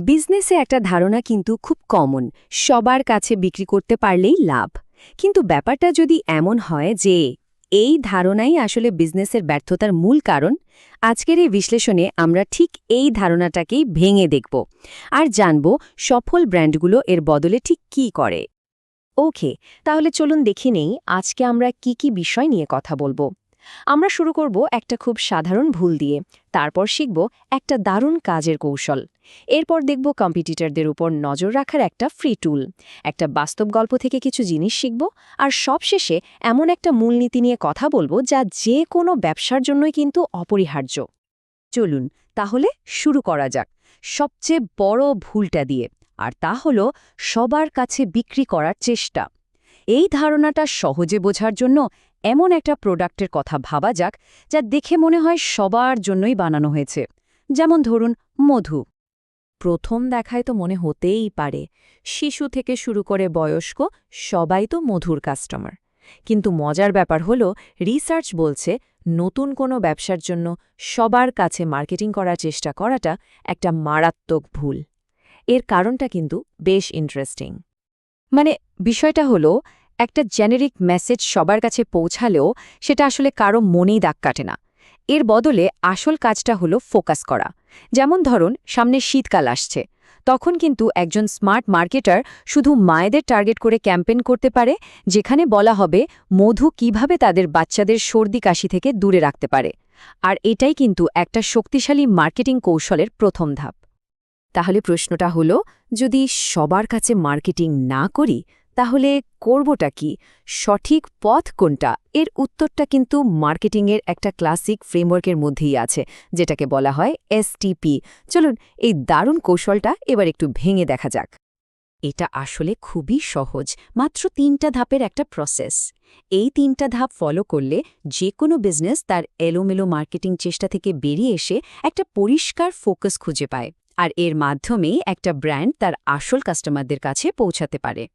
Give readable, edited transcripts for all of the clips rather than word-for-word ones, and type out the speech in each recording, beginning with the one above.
বিজনেসে একটা ধারণা কিন্তু খুব কমন, সবার কাছে বিক্রি করতে পারলেই লাভ। কিন্তু ব্যাপারটা যদি এমন হয় যে এই ধারণাই আসলে বিজনেসের ব্যর্থতার মূল কারণ, আজকের এই বিশ্লেষণে আমরা ঠিক এই ধারণাটাকেই ভেঙে দেখব আর জানব সফল ব্র্যান্ডগুলো এর বদলে ঠিক কী করে। ওকে, তাহলে চলুন দেখে নেই আজকে আমরা কি কি বিষয় নিয়ে কথা বলবো। আমরা শুরু করব একটা খুব সাধারণ ভুল দিয়ে, তারপর শিখব একটা দারুণ কাজের কৌশল। এরপর দেখব কম্পিটিটরদের উপর নজর রাখার একটা ফ্রি টুল, একটা বাস্তব গল্প থেকে কিছু জিনিস শিখব, আর সবশেষে এমন একটা মূলনীতি নিয়ে কথা বলবো যা যে কোনো ব্যবসার জন্যই কিন্তু অপরিহার্য। চলুন তাহলে শুরু করা যাক সবচেয়ে বড় ভুলটা দিয়ে, আর তা হলো সবার কাছে বিক্রি করার চেষ্টা। এই ধারণাটা সহজে বোঝার জন্য এমন একটা প্রোডাক্টের কথা ভাবা যাক যা দেখে মনে হয় সবার জন্যই বানানো হয়েছে, যেমন ধরুন মধু। প্রথম দেখায় তো মনে হতেই পারে শিশু থেকে শুরু করে বয়স্ক সবাই তো মধুর কাস্টমার। কিন্তু মজার ব্যাপার হলো রিসার্চ বলছে নতুন কোনো ব্যবসার জন্য সবার কাছে মার্কেটিং করার চেষ্টা করাটা একটা মারাত্মক ভুল। এর কারণটা কিন্তু বেশ ইন্টারেস্টিং। মানে বিষয়টা হলো একটা জেনেরিক মেসেজ সবার কাছে পৌঁছালেও সেটা আসলে কারো মনেই দাগ কাটে না। এর বদলে আসল কাজটা হলো ফোকাস করা। যেমন ধরুন সামনে শীতকাল আসছে, তখন কিন্তু একজন স্মার্ট মার্কেটার শুধু মায়েদের টার্গেট করে ক্যাম্পেইন করতে পারে, যেখানে বলা হবে মধু কিভাবে তাদের বাচ্চাদের সর্দি কাশি থেকে দূরে রাখতে পারে। আর এটাই কিন্তু একটা শক্তিশালী মার্কেটিং কৌশলের প্রথম ধাপ। তাহলে প্রশ্নটা হলো, যদি সবার কাছে মার্কেটিং না করি তাহলে করবটা কি? সঠিক পথ কোনটা? এর উত্তরটা কিন্তু মার্কেটিংয়ের একটা ক্লাসিক ফ্রেমওয়ার্কের মধ্যেই আছে, যেটাকে বলা হয় এসটিপি। চলুন এই দারুণ কৌশলটা এবার একটু ভেঙে দেখা যাক। এটা আসলে খুবই সহজ, মাত্র ৩টা ধাপের একটা প্রসেস। এই ৩টা ধাপ ফলো করলে যে কোনো বিজনেস তার এলোমেলো মার্কেটিং চেষ্টা থেকে বেরিয়ে এসে একটা পরিষ্কার ফোকাস খুঁজে পায়, আর এর মাধ্যমেই একটা ব্র্যান্ড তার আসল কাস্টমারদের কাছে পৌঁছাতে পারে।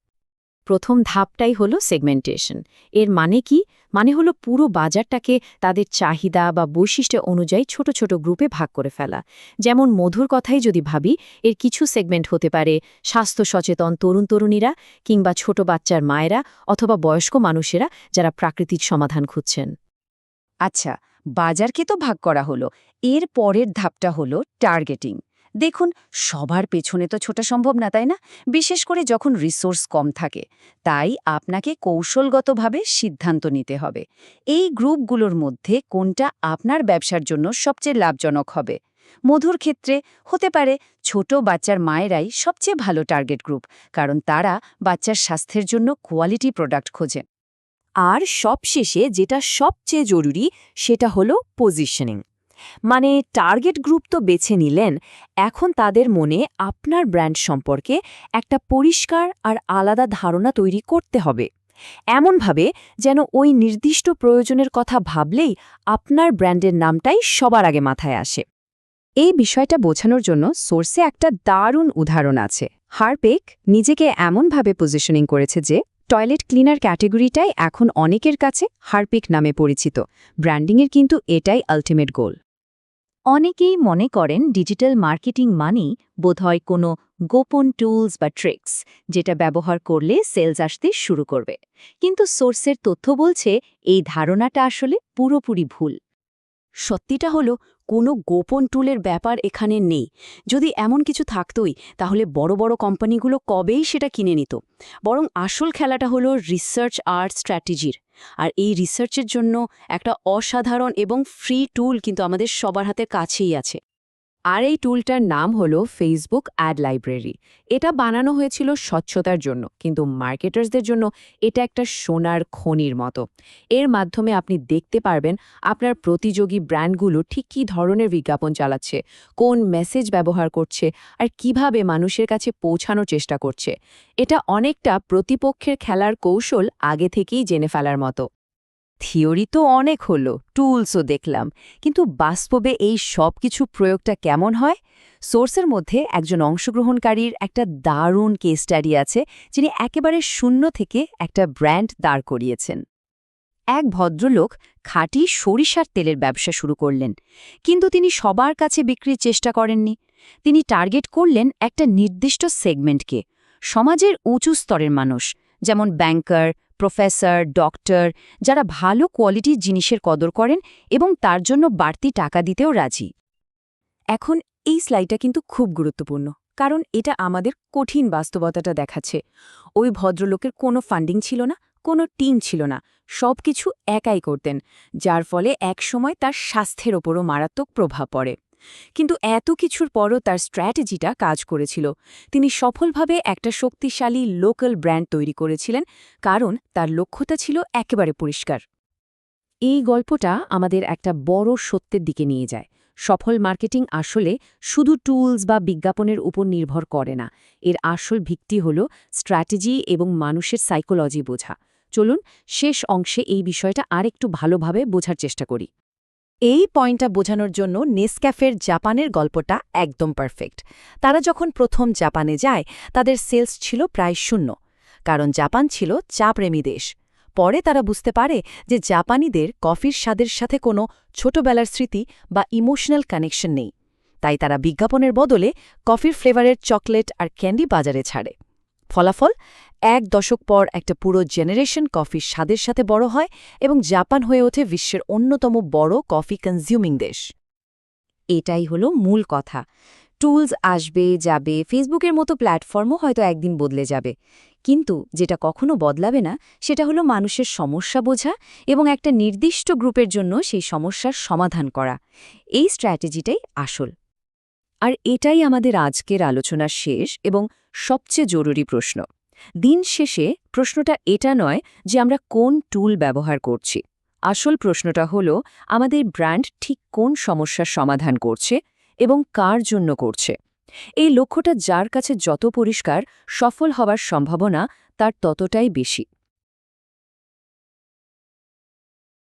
প্রথম ধাপটাই হলো সেগমেন্টেশন। এর মানে কি? মানে হলো পুরো বাজারটাকে তাদের চাহিদা বা বৈশিষ্ট্য অনুযায়ী ছোট ছোট গ্রুপে ভাগ করে ফেলা। যেমন মধুর কথাই যদি ভাবি, এর কিছু সেগমেন্ট হতে পারে স্বাস্থ্য সচেতন তরুণ তরুণীরা, কিংবা ছোট বাচ্চার মায়েরা, অথবা বয়স্ক মানুষেরা যারা প্রাকৃতিক সমাধান খুঁজছেন। আচ্ছা, বাজারকে তো ভাগ করা হলো, এর পরের ধাপটা হলো টার্গেটিং। দেখুন, সবার পেছনে তো ছোটা সম্ভব না, তাই না? বিশেষ করে যখন রিসোর্স কম থাকে। তাই আপনাকে কৌশলগতভাবে সিদ্ধান্ত নিতে হবে এই গ্রুপগুলোর মধ্যে কোনটা আপনার ব্যবসার জন্য সবচেয়ে লাভজনক হবে। মধুর ক্ষেত্রে হতে পারে ছোট বাচ্চার মায়েরাই সবচেয়ে ভালো টার্গেট গ্রুপ, কারণ তারা বাচ্চার স্বাস্থ্যের জন্য কোয়ালিটি প্রোডাক্ট খোঁজে। আর সবশেষে যেটা সবচেয়ে জরুরি, সেটা হলো পজিশনিং। মানে টার্গেট গ্রুপ তো বেছে নিলেন, এখন তাদের মনে আপনার ব্র্যান্ড সম্পর্কে একটা পরিষ্কার আর আলাদা ধারণা তৈরি করতে হবে, এমনভাবে যেন ওই নির্দিষ্ট প্রয়োজনের কথা ভাবলেই আপনার ব্র্যান্ডের নামটাই সবার আগে মাথায় আসে। এই বিষয়টা বোঝানোর জন্য সোর্সে একটা দারুণ উদাহরণ আছে। হারপেক নিজেকে এমনভাবে পজিশনিং করেছে যে টয়লেট ক্লিনার ক্যাটেগরিটাই এখন অনেকের কাছে হারপিক নামে পরিচিত। ব্র্যান্ডিংয়ের কিন্তু এটাই আল্টিমেট গোল। অনেকেই মনে করেন ডিজিটাল মার্কেটিং মানেই বোধহয় কোনো গোপন টুলস বা ট্রিক্স, যেটা ব্যবহার করলে সেলস আসতে শুরু করবে। কিন্তু সোর্সের তথ্য বলছে এই ধারণাটা আসলে পুরোপুরি ভুল। সত্যিটা হলো কোনো গোপন টুলের ব্যাপার এখানে নেই। যদি এমন কিছু থাকতই তাহলে বড় বড় কোম্পানিগুলো কবেই সেটা কিনে নিত। বরং আসল খেলাটা হলো রিসার্চ আর স্ট্র্যাটেজির। আর এই রিসার্চের জন্য একটা অসাধারণ এবং ফ্রি টুল কিন্তু আমাদের সবার হাতের কাছেই আছে। আর এই টুলটার নাম হলো ফেসবুক অ্যাড লাইব্রেরি। এটা বানানো হয়েছিল স্বচ্ছতার জন্য, কিন্তু মার্কেটার্সদের জন্য এটা একটা সোনার খনির মতো। এর মাধ্যমে আপনি দেখতে পারবেন আপনার প্রতিযোগী ব্র্যান্ডগুলো ঠিক কী ধরনের বিজ্ঞাপন চালাচ্ছে, কোন মেসেজ ব্যবহার করছে, আর কিভাবে মানুষের কাছে পৌঁছানোর চেষ্টা করছে। এটা অনেকটা প্রতিপক্ষের খেলার কৌশল আগে থেকেই জেনে ফেলার মতো। থিওরি তো অনেক হলো, টুলসও দেখলাম, কিন্তু বাস্তবে এই সব কিছু প্রয়োগটা কেমন হয়? সোর্সের মধ্যে একজন অংশগ্রহণকারীর একটা দারুণ কেস স্টাডি আছে, যিনি একেবারে শূন্য থেকে একটা ব্র্যান্ড দাঁড় করিয়েছেন। এক ভদ্রলোক খাঁটি সরিষার তেলের ব্যবসা শুরু করলেন, কিন্তু তিনি সবার কাছে বিক্রির চেষ্টা করেননি। তিনি টার্গেট করলেন একটা নির্দিষ্ট সেগমেন্টকে, সমাজের উঁচু স্তরের মানুষ, যেমন ব্যাংকার, প্রফেসর, ডক্টর, যারা ভালো কোয়ালিটির জিনিসের কদর করেন এবং তার জন্য বাড়তি টাকা দিতেও রাজি। এখন এই স্লাইডটা কিন্তু খুব গুরুত্বপূর্ণ, কারণ এটা আমাদের কঠিন বাস্তবতাটা দেখাচ্ছে। ওই ভদ্রলোকের কোনো ফান্ডিং ছিল না, কোনো টিম ছিল না, সবকিছু একাই করতেন, যার ফলে একসময় তার স্বাস্থ্যের ওপরও মারাত্মক প্রভাব পড়ে। কিন্তু এত কিছুর পরও তার স্ট্র্যাটেজিটা কাজ করেছিল। তিনি সফলভাবে একটা শক্তিশালী লোকাল ব্র্যান্ড তৈরি করেছিলেন, কারণ তার লক্ষ্যটা ছিল একেবারে পরিষ্কার। এই গল্পটা আমাদের একটা বড় সত্যের দিকে নিয়ে যায়। সফল মার্কেটিং আসলে শুধু টুলস বা বিজ্ঞাপনের উপর নির্ভর করে না, এর আসল ভিত্তি হল স্ট্র্যাটেজি এবং মানুষের সাইকোলজি বোঝা। চলুন শেষ অংশে এই বিষয়টা আরেকটু ভালোভাবে বোঝার চেষ্টা করি। এই পয়েন্টটা বোঝানোর জন্য নেসক্যাফের জাপানের গল্পটা একদম পারফেক্ট। তারা যখন প্রথম জাপানে যায়, তাদের সেলস ছিল প্রায় 0, কারণ জাপান ছিল চা-প্রেমী দেশ। পরে তারা বুঝতে পারে যে জাপানিদের কফির স্বাদের সাথে কোনো ছোটবেলার স্মৃতি বা ইমোশনাল কানেকশন নেই। তাই তারা বিজ্ঞাপনের বদলে কফির ফ্লেভারের চকলেট আর ক্যান্ডি বাজারে ছাড়ে। ফলাফল, 1 দশক পর একটা পুরো জেনারেশন কফির স্বাদের সাথে বড় হয় এবং জাপান হয়ে ওঠে বিশ্বের অন্যতম বড় কফি কনজিউমিং দেশ। এটাই হলো মূল কথা। টুলস আসবে যাবে, ফেসবুকের মতো প্ল্যাটফর্মও হয়তো একদিন বদলে যাবে, কিন্তু যেটা কখনো বদলাবে না সেটা হলো মানুষের সমস্যা বোঝা এবং একটা নির্দিষ্ট গ্রুপের জন্য সেই সমস্যার সমাধান করা। এই স্ট্র্যাটেজিটাই আসল। আর এটাই আমাদের আজকের আলোচনার শেষ এবং সবচেয়ে জরুরি প্রশ্ন। দিন শেষে প্রশ্নটা এটা নয় যে আমরা কোন টুল ব্যবহার করছি। আসল প্রশ্নটা হলো আমাদের ব্র্যান্ড ঠিক কোন সমস্যার সমাধান করছে এবং কার জন্য করছে। এই লক্ষ্যটা যার কাছে যত পরিষ্কার, সফল হওয়ার সম্ভাবনা তার ততটাই বেশি।